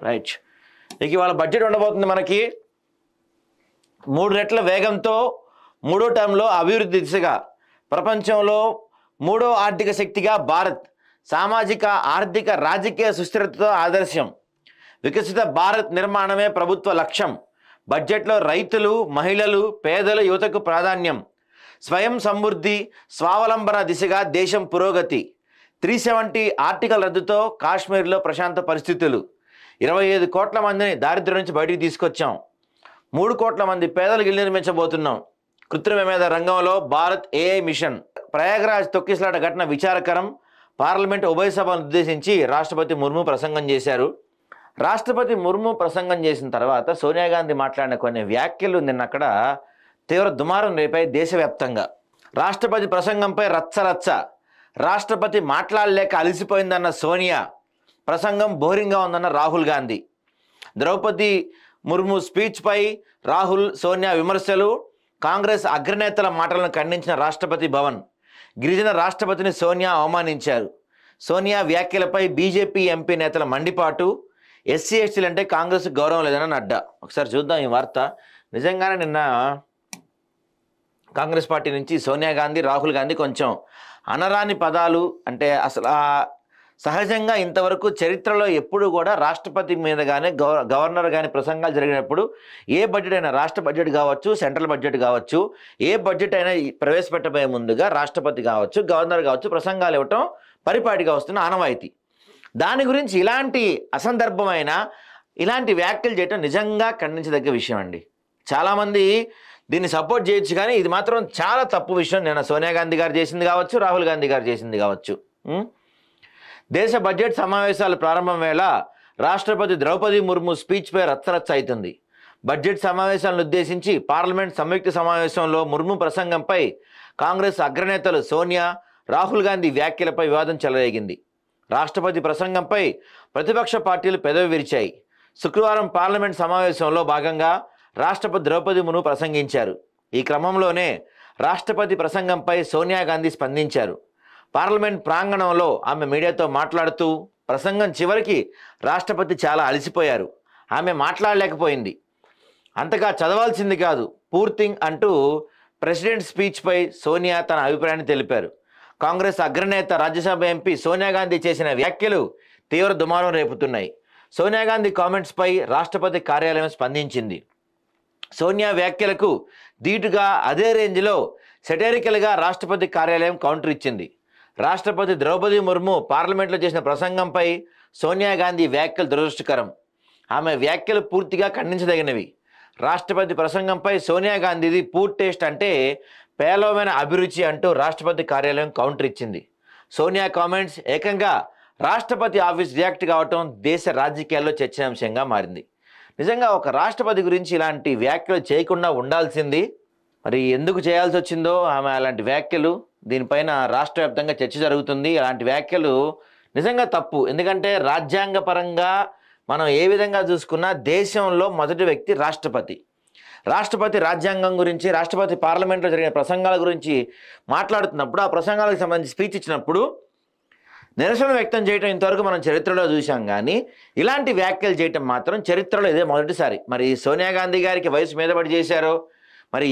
Right. ఇక ఇవాళ budget ఉండబోతుంది మనకి 3 రెట్ల వేగంతో మూడో టర్మ్లో అభివృద్ధి దిశగా ప్రపంచంలో మూడో ఆర్థిక శక్తిగా భారత్ సామాజిక ఆర్థిక రాజకీయ సుస్థిరతతో ఆదర్శం. వికసిత భారత్ నిర్మాణమే ప్రభుత్వ లక్ష్యం. బడ్జెట్లో రైతులు, మహిళలు, పేదలు, యువతకు ప్రాధాన్యం. స్వయం సమృద్ధి, స్వావలంబన దిశగా దేశం పురోగతి. 370 ఆర్టికల్ రద్దుతో కాశ్మీర్లో ప్రశాంత పరిస్థితులు. 25 కోట్ల మందిని దారిద్ర్యం నుంచి బయటికి తీసుకొచ్చాం. 3 కోట్ల మంది పేదలకు ఇల్లు నిర్మించబోతున్నాం. కృత్రిమ మేధ రంగంలో భారత్ ఏఐ మిషన్. ప్రయాగ్రాజ్ తొక్కిసలాట ఘటన విచారకరం. పార్లమెంట్ ఉభయ సభలను ఉద్దేశించి రాష్ట్రపతి ముర్ము ప్రసంగం చేశారు. రాష్ట్రపతి ముర్ము ప్రసంగం చేసిన తర్వాత సోనియా గాంధీ మాట్లాడిన కొన్ని వ్యాఖ్యలు నిన్న అక్కడ తీవ్ర దుమారం రేపాయి దేశవ్యాప్తంగా. రాష్ట్రపతి ప్రసంగంపై రచ్చరచ్చ. రాష్ట్రపతి మాట్లాడలేక అలసిపోయిందన్న సోనియా, ప్రసంగం బోరింగ్గా ఉందన్న రాహుల్ గాంధీ. ద్రౌపది ముర్ము స్పీచ్పై రాహుల్, సోనియా విమర్శలు. కాంగ్రెస్ అగ్రనేతల మాటలను ఖండించిన రాష్ట్రపతి భవన్. గిరిజన రాష్ట్రపతిని సోనియా అవమానించారు. సోనియా వ్యాఖ్యలపై బీజేపీ ఎంపీ నేతల మండిపాటు. ఎస్సీ ఎస్టీలు అంటే కాంగ్రెస్ గౌరవం లేదని నడ్డా. ఒకసారి చూద్దాం ఈ వార్త. నిజంగానే నిన్న కాంగ్రెస్ పార్టీ నుంచి సోనియా గాంధీ, రాహుల్ గాంధీ కొంచెం అనరాని పదాలు, అంటే అసలు సహజంగా ఇంతవరకు చరిత్రలో ఎప్పుడు కూడా రాష్ట్రపతి మీద కానీ గవర్నర్ కానీ ప్రసంగాలు జరిగినప్పుడు ఏ బడ్జెట్ అయినా, రాష్ట్ర బడ్జెట్ కావచ్చు, సెంట్రల్ బడ్జెట్ కావచ్చు, ఏ బడ్జెట్ అయినా ప్రవేశపెట్టబోయే ముందుగా రాష్ట్రపతి కావచ్చు, గవర్నర్ కావచ్చు ప్రసంగాలు ఇవ్వటం పరిపాటిగా వస్తున్న ఆనవాయితీ. దాని గురించి ఇలాంటి అసందర్భమైన ఇలాంటి వ్యాఖ్యలు చేయటం నిజంగా ఖండించదగ్గ విషయం అండి. చాలామంది దీన్ని సపోర్ట్ చేయొచ్చు, కానీ ఇది మాత్రం చాలా తప్పు విషయం. నేను సోనియా గాంధీ గారు చేసింది కావచ్చు, రాహుల్ గాంధీ గారు చేసింది కావచ్చు. దేశ బడ్జెట్ సమావేశాల ప్రారంభం వేళ రాష్ట్రపతి ద్రౌపది ముర్ము స్పీచ్పై రచ్చరచ్చ అవుతుంది. బడ్జెట్ సమావేశాలను ఉద్దేశించి పార్లమెంట్ సంయుక్త సమావేశంలో ముర్ము ప్రసంగంపై కాంగ్రెస్ అగ్రనేతలు సోనియా, రాహుల్ గాంధీ వ్యాఖ్యలపై వివాదం చెలరేగింది. రాష్ట్రపతి ప్రసంగంపై ప్రతిపక్ష పార్టీలు పెదవి విరిచాయి. శుక్రవారం పార్లమెంట్ సమావేశంలో భాగంగా రాష్ట్రపతి ద్రౌపది ముర్ము ప్రసంగించారు. ఈ క్రమంలోనే రాష్ట్రపతి ప్రసంగంపై సోనియా గాంధీ స్పందించారు. పార్లమెంట్ ప్రాంగణంలో ఆమె మీడియాతో మాట్లాడుతూ, ప్రసంగం చివరికి రాష్ట్రపతి చాలా అలసిపోయారు, ఆమె మాట్లాడలేకపోయింది, అంతగా చదవాల్సింది కాదు, పూర్తింగ్ అంటూ ప్రెసిడెంట్ స్పీచ్పై సోనియా తన అభిప్రాయాన్ని తెలిపారు. కాంగ్రెస్ అగ్రనేత, రాజ్యసభ ఎంపీ సోనియా గాంధీ చేసిన వ్యాఖ్యలు తీవ్ర దుమారం రేపుతున్నాయి. సోనియా గాంధీ కామెంట్స్పై రాష్ట్రపతి కార్యాలయం స్పందించింది. సోనియా వ్యాఖ్యలకు ధీటుగా అదే రేంజ్లో సెటరికల్గా రాష్ట్రపతి కార్యాలయం కౌంటర్ ఇచ్చింది. రాష్ట్రపతి ద్రౌపది ముర్ము పార్లమెంట్లో చేసిన ప్రసంగంపై సోనియా గాంధీ వ్యాఖ్యలు దురదృష్టకరం. ఆమె వ్యాఖ్యలు పూర్తిగా ఖండించదగినవి. రాష్ట్రపతి ప్రసంగంపై సోనియా గాంధీది పూర్ టేస్ట్, అంటే పేలవమైన అభిరుచి అంటూ రాష్ట్రపతి కార్యాలయం కౌంటర్ ఇచ్చింది. సోనియా కామెంట్స్ ఏకంగా రాష్ట్రపతి ఆఫీస్ రియాక్ట్ కావటం దేశ రాజకీయాల్లో చర్చనీయాంశంగా మారింది. నిజంగా ఒక రాష్ట్రపతి గురించి ఇలాంటి వ్యాఖ్యలు చేయకుండా ఉండాల్సింది. మరి ఎందుకు చేయాల్సి వచ్చిందో ఆమె అలాంటి వ్యాఖ్యలు, దీనిపైన రాష్ట్ర వ్యాప్తంగా చర్చ జరుగుతుంది. అలాంటి వ్యాఖ్యలు నిజంగా తప్పు. ఎందుకంటే రాజ్యాంగపరంగా మనం ఏ విధంగా చూసుకున్నా దేశంలో మొదటి వ్యక్తి రాష్ట్రపతి. రాష్ట్రపతి రాజ్యాంగం గురించి, రాష్ట్రపతి పార్లమెంట్లో జరిగిన ప్రసంగాల గురించి మాట్లాడుతున్నప్పుడు, ఆ ప్రసంగాలకు సంబంధించి స్పీచ్ ఇచ్చినప్పుడు నిరసన వ్యక్తం చేయడం ఇంతవరకు మనం చరిత్రలో చూసాం, కానీ ఇలాంటి వ్యాఖ్యలు చేయటం మాత్రం చరిత్రలో ఇదే మొదటిసారి. మరి సోనియా గాంధీ గారికి వయసు మీద పడి చేశారో, మరి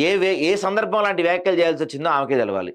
ఏ సందర్భం లాంటి వ్యాఖ్యలు చేయాల్సి వచ్చిందో ఆమెకే తెలవాలి.